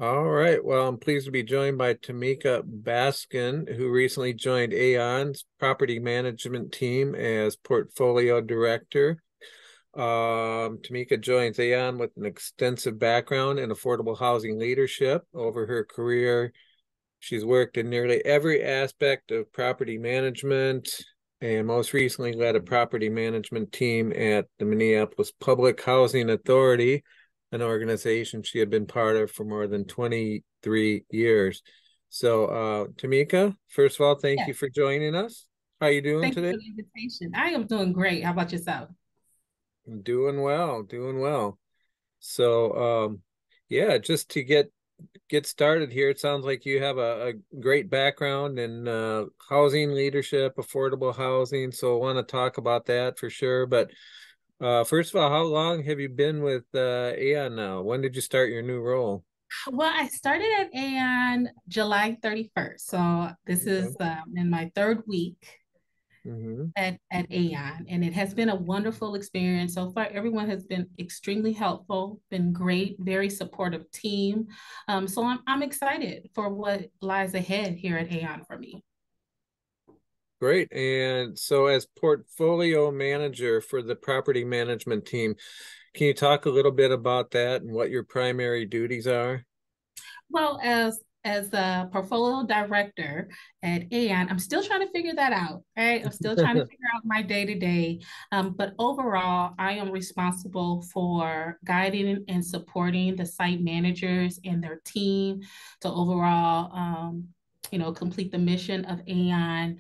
All right. Well, I'm pleased to be joined by Tamika Baskin, who recently joined Aeon's property management team as portfolio director. Tamika joins Aeon with an extensive background in affordable housing leadership. Over her career, she's worked in nearly every aspect of property management and most recently led a property management team at the Minneapolis Public Housing Authority, an organization she had been part of for more than 23 years. So, Tamika, first of all, thank Yeah, you for joining us. How you doing thank you today? for the invitation. I am doing great. How about yourself? Doing well, doing well. So, yeah, just to get started here, it sounds like you have a great background in housing leadership, affordable housing. So I want to talk about that for sure. But first of all, how long have you been with Aon now? When did you start your new role? Well, I started at Aeon July 31st. So this Okay. is in my third week Hmm. at Aeon, and it has been a wonderful experience so far. Everyone has been extremely helpful, been great, very supportive team. So I'm excited for what lies ahead here at Aeon for me. Great. And so as portfolio manager for the property management team, can you talk a little bit about that and what your primary duties are? Well, as the portfolio director at Aon, I'm still trying to figure that out, right? I'm still trying to figure out my day to day. But overall, I am responsible for guiding and supporting the site managers and their team to overall, complete the mission of Aon.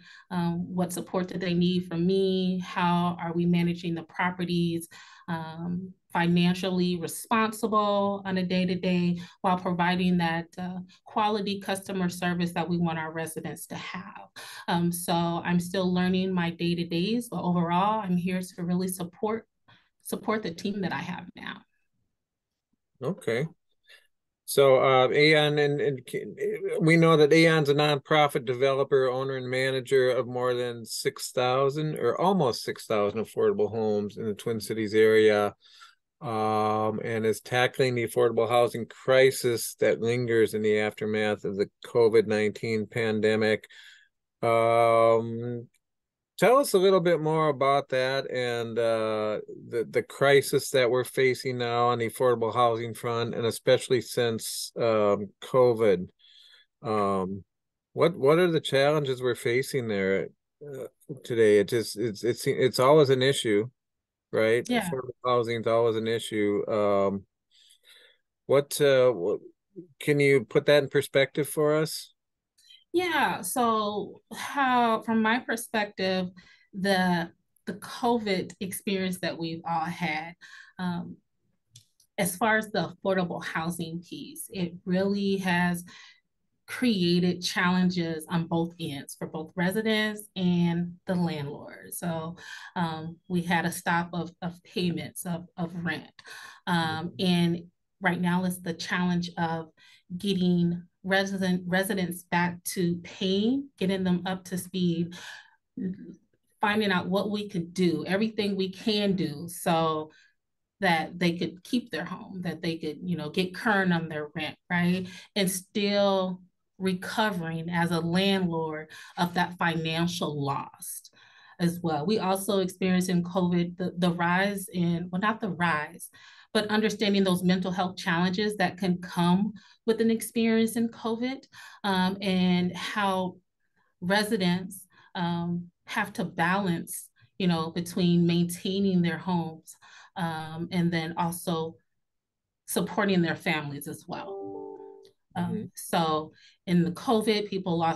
What support do they need from me? How are we managing the properties? Financially responsible on a day to day while providing that quality customer service that we want our residents to have. So I'm still learning my day to days, but overall, I'm here to really support the team that I have now. Okay. So Aon and we know that Aon's a nonprofit developer, owner, and manager of more than 6,000 or almost 6,000 affordable homes in the Twin Cities area, and is tackling the affordable housing crisis that lingers in the aftermath of the COVID-19 pandemic. Um, Tell us a little bit more about that and the crisis that we're facing now on the affordable housing front, and especially since COVID. Um, what are the challenges we're facing there today? It's always an issue, right? Yeah. Affordable housing is always an issue. What can you put that in perspective for us? Yeah. So how, from my perspective, the the COVID experience that we've all had, um, as far as the affordable housing piece, it really has created challenges on both ends for both residents and the landlord. So we had a stop of payments of rent. And right now is the challenge of getting residents back to paying, getting them up to speed, finding out what we could do, everything we can do. So that they could keep their home, that they could, get current on their rent, right? And still recovering as a landlord of that financial loss as well. We also experienced in COVID the rise in, well, not the rise, but understanding those mental health challenges that can come with an experience in COVID, and how residents have to balance, between maintaining their homes, and then also supporting their families as well. Mhm. So in the COVID,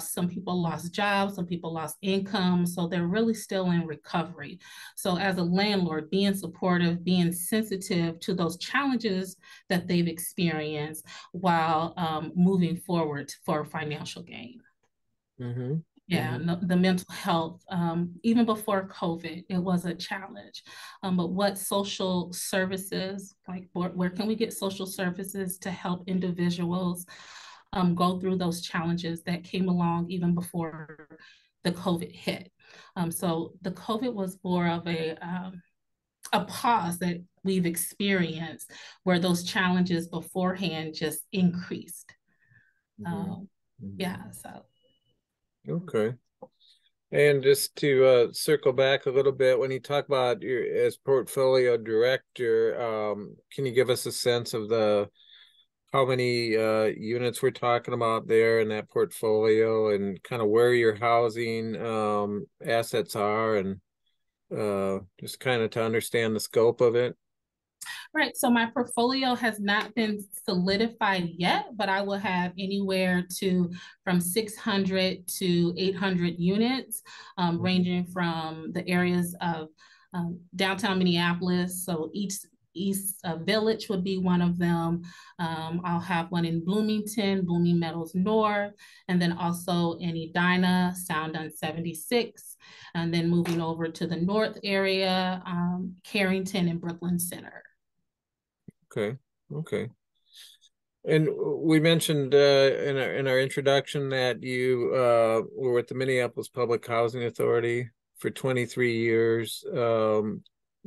some people lost jobs, some people lost income. So they're really still in recovery. So as a landlord, being supportive, being sensitive to those challenges that they've experienced while moving forward for financial gain. Mhm. Yeah, Mhm. no, the mental health, even before COVID, it was a challenge. But what social services, like where can we get social services to help individuals go through those challenges that came along even before the COVID hit? So the COVID was more of a pause that we've experienced where those challenges beforehand just increased. Mhm. Um, Mhm. yeah, so Okay. And just to circle back a little bit, when you talk about your as portfolio director, can you give us a sense of the how many units we're talking about there in that portfolio and kind of where your housing assets are and just kind of to understand the scope of it? right. So my portfolio has not been solidified yet, but I will have anywhere to from 600 to 800 units, Mhm. ranging from the areas of downtown Minneapolis. So East Village would be one of them. I'll have one in Bloomington, Blooming Meadows North, and then also in Edina, Sound on 76, and then moving over to the north area, Carrington and Brooklyn Center. Okay. Okay. And we mentioned in our introduction that you were with the Minneapolis Public Housing Authority for 23 years.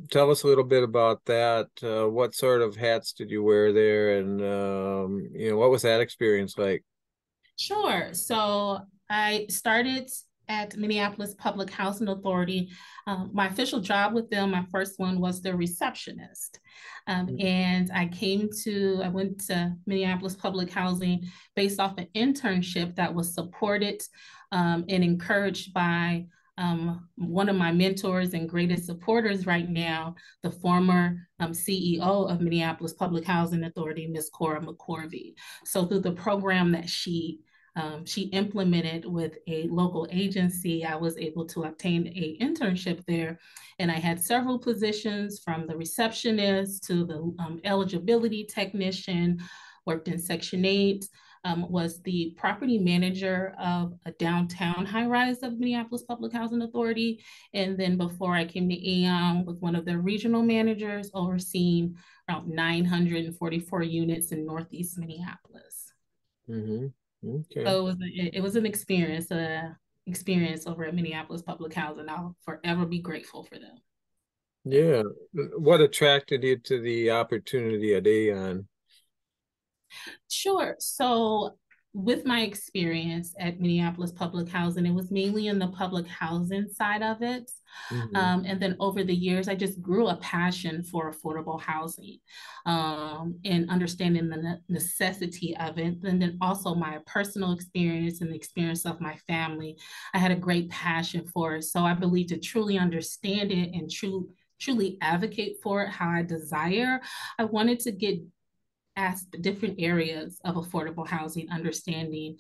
Tell us a little bit about that. What sort of hats did you wear there, and what was that experience like? Sure. So I started at Minneapolis Public Housing Authority. My official job with them, my first one was the receptionist. And I went to Minneapolis Public Housing based off an internship that was supported and encouraged by one of my mentors and greatest supporters right now, the former CEO of Minneapolis Public Housing Authority, Ms. Cora McCorvey. So through the program that she implemented with a local agency, I was able to obtain a internship there. And I had several positions from the receptionist to the eligibility technician, worked in Section 8, was the property manager of a downtown high rise of Minneapolis Public Housing Authority. And then before I came to Aeon, was one of their regional managers overseeing around 944 units in Northeast Minneapolis. Mm-hmm. Okay. So it was an experience over at Minneapolis Public Housing. I'll forever be grateful for them. Yeah. Yeah. What attracted you to the opportunity at Aeon? Sure. So, with my experience at Minneapolis Public Housing, it was mainly in the public housing side of it. Mm-hmm. And then over the years, I just grew a passion for affordable housing and understanding the necessity of it. And then also my personal experience and the experience of my family, I had a great passion for it. So I believe to truly understand it and truly advocate for it how I desire, I wanted to get ask different areas of affordable housing, understanding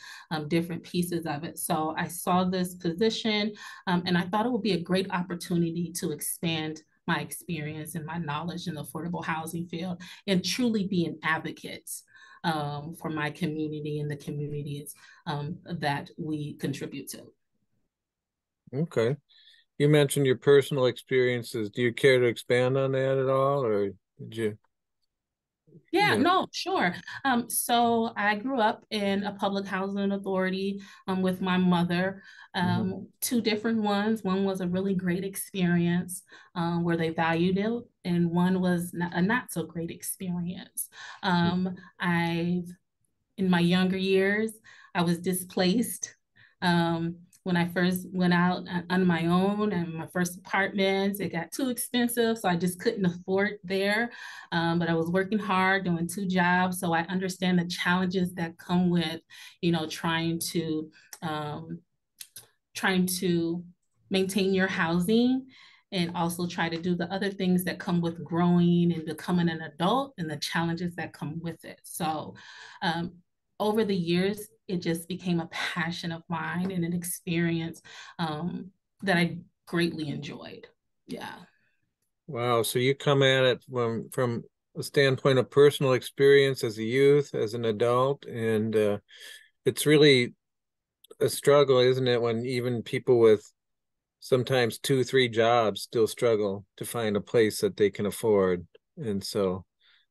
different pieces of it. So I saw this position and I thought it would be a great opportunity to expand my experience and my knowledge in the affordable housing field and truly be an advocate for my community and the communities that we contribute to. Okay. You mentioned your personal experiences. Do you care to expand on that at all, or did you? Yeah, Yeah. no, sure. So I grew up in a public housing authority with my mother, Mm-hmm. two different ones. One was a really great experience where they valued it, and one was a not so great experience. I've in my younger years, I was displaced. When I first went out on my own and my first apartment, it got too expensive, so I just couldn't afford there. But I was working hard, doing two jobs, so I understand the challenges that come with, trying to trying to maintain your housing and also try to do the other things that come with growing and becoming an adult and the challenges that come with it. So, um, over the years, it just became a passion of mine and an experience that I greatly enjoyed. Yeah. Wow. So you come at it from a standpoint of personal experience as a youth, as an adult, and it's really a struggle, isn't it, when even people with sometimes two, three jobs still struggle to find a place that they can afford. And so,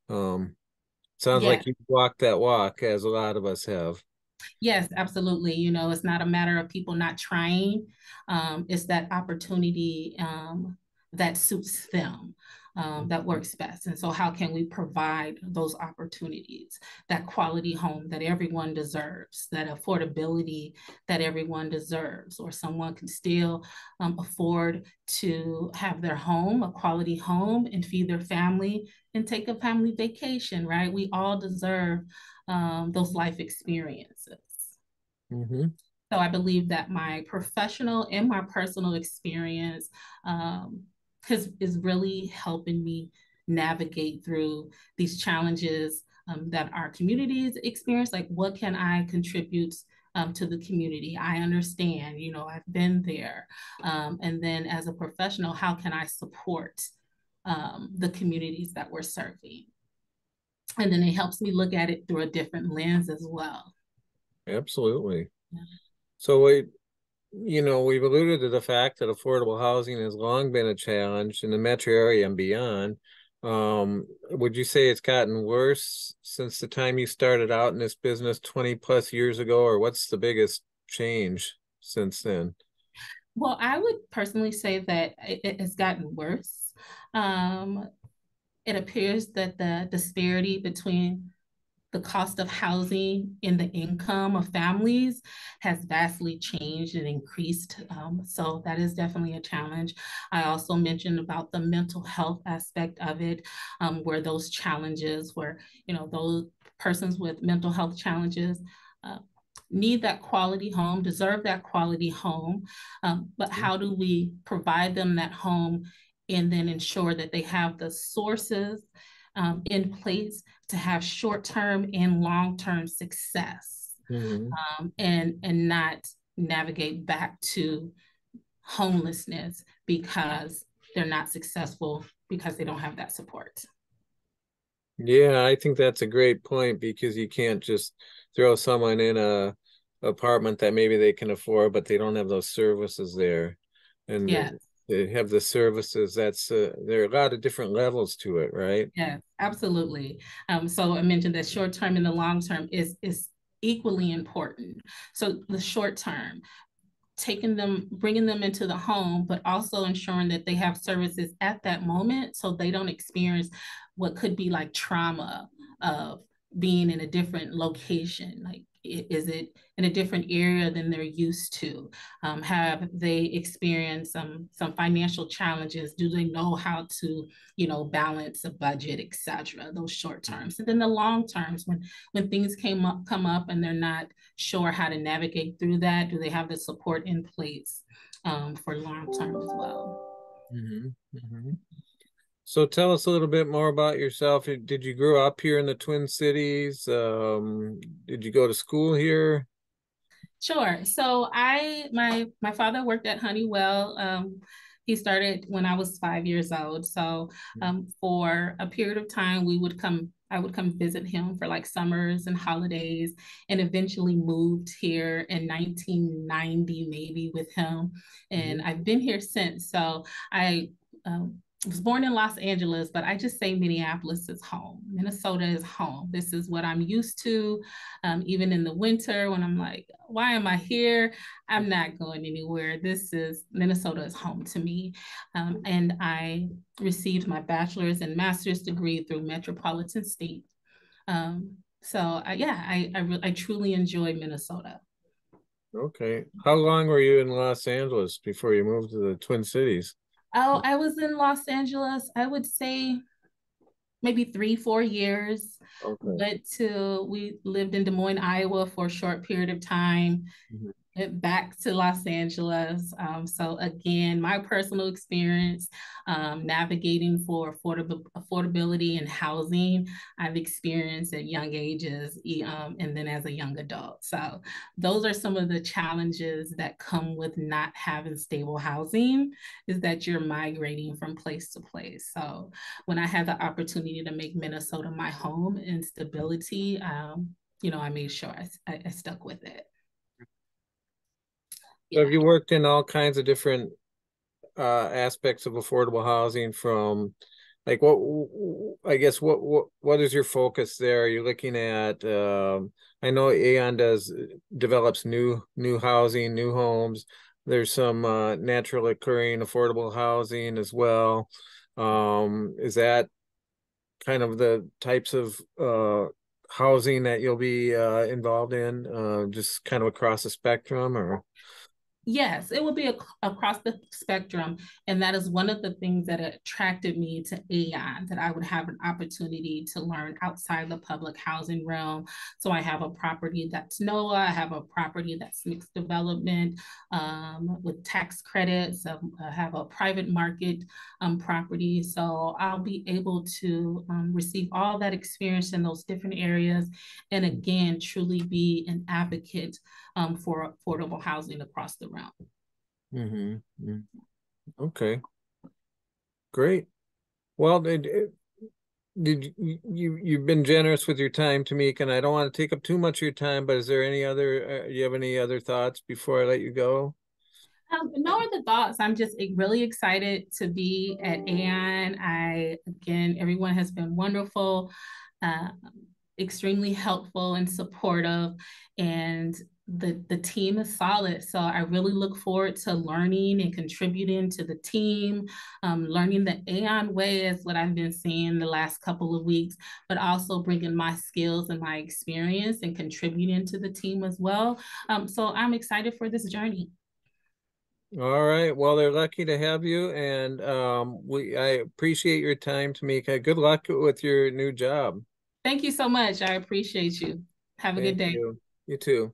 sounds Yeah. like you walked that walk, as a lot of us have. Yes, absolutely. It's not a matter of people not trying. It's that opportunity that suits them, that works best. And so, how can we provide those opportunities, that quality home that everyone deserves, that affordability that everyone deserves, or someone can still afford to have their home, a quality home, and feed their family and take a family vacation, right? We all deserve those life experiences. Mm-hmm. So I believe that my professional and my personal experience um, is really helping me navigate through these challenges that our communities experience. Like, what can I contribute to the community? I understand, you know, I've been there. And then as a professional, how can I support the communities that we're serving? And then it helps me look at it through a different lens as well. Absolutely. Yeah. So we've alluded to the fact that affordable housing has long been a challenge in the metro area and beyond. Would you say it's gotten worse since the time you started out in this business 20 plus years ago, or what's the biggest change since then? Well, I would personally say that it has gotten worse. Um, it appears that the disparity between the cost of housing and the income of families has vastly changed and increased. So that is definitely a challenge. I also mentioned about the mental health aspect of it, where those challenges, where, you know, those persons with mental health challenges uh, need that quality home, deserve that quality home. But how do we provide them that home and then ensure that they have the sources in place to have short-term and long-term success, Mm-hmm. and not navigate back to homelessness because they're not successful because they don't have that support. Yeah, I think that's a great point because you can't just throw someone in a apartment that maybe they can afford, but they don't have those services there. And Yes, they have the services there are a lot of different levels to it, right? yes, absolutely. So I mentioned that short term and the long term is equally important. So the short term, taking them, bringing them into the home, but also ensuring that they have services at that moment so they don't experience what could be like trauma of being in a different location. Like, is it in a different area than they're used to? Have they experienced some financial challenges? Do they know how to, you know, balance a budget, etc.? Those short terms, and then the long terms, when things come up and they're not sure how to navigate through that, do they have the support in place for long term as well? Mm-hmm. Mm-hmm. So tell us a little bit more about yourself. Did you grow up here in the Twin Cities? Did you go to school here? Sure. So my father worked at Honeywell. He started when I was 5 years old. So for a period of time, I would come visit him for like summers and holidays, and eventually moved here in 1990, maybe with him. And Mhm. I've been here since. So I was born in Los Angeles, but I just say Minneapolis is home. Minnesota is home. This is what I'm used to. Even in the winter, when I'm like, why am I here? I'm not going anywhere. This is Minnesota is home to me. And I received my bachelor's and master's degree through Metropolitan State. Yeah, I truly enjoy Minnesota. Okay. How long were you in Los Angeles before you moved to the Twin Cities? Oh, I was in Los Angeles, I would say maybe 3, 4 years. Okay. We lived in Des Moines, Iowa for a short period of time, Mhm. went back to Los Angeles. So again, my personal experience navigating for affordability and housing, I've experienced at young ages, and then as a young adult. So those are some of the challenges that come with not having stable housing, is that you're migrating from place to place. So when I had the opportunity to make Minnesota my home and stability, you know, I made sure I stuck with it. So Yeah. have you worked in all kinds of different aspects of affordable housing from like I guess what is your focus there? Are you looking at I know Aeon does develops new housing, new homes. there's some natural occurring affordable housing as well. Is that kind of the types of housing that you'll be involved in, just kind of across the spectrum, or? Yes, it will be across the spectrum. And that is one of the things that attracted me to Aeon, that I would have an opportunity to learn outside the public housing realm. So I have a property that's NOAA, I have a property that's mixed development with tax credits, I have a private market property. So I'll be able to receive all that experience in those different areas. And again, truly be an advocate for affordable housing across the realm. Mm-hmm. Okay, great. Well, did you've been generous with your time, Tamika, and I don't want to take up too much of your time, but is there any other, do you have any other thoughts before I let you go? No other thoughts. I'm just really excited to be at Aeon. Again, everyone has been wonderful, uh, extremely helpful and supportive, and the team is solid. So I really look forward to learning and contributing to the team, learning the Aeon way is what I've been seeing the last couple of weeks, but also bringing my skills and my experience and contributing to the team as well. So I'm excited for this journey. All right. Well, they're lucky to have you, and I appreciate your time, Tamika. Good luck with your new job. Thank you so much. I appreciate you. Have a good Thank day. you. You too.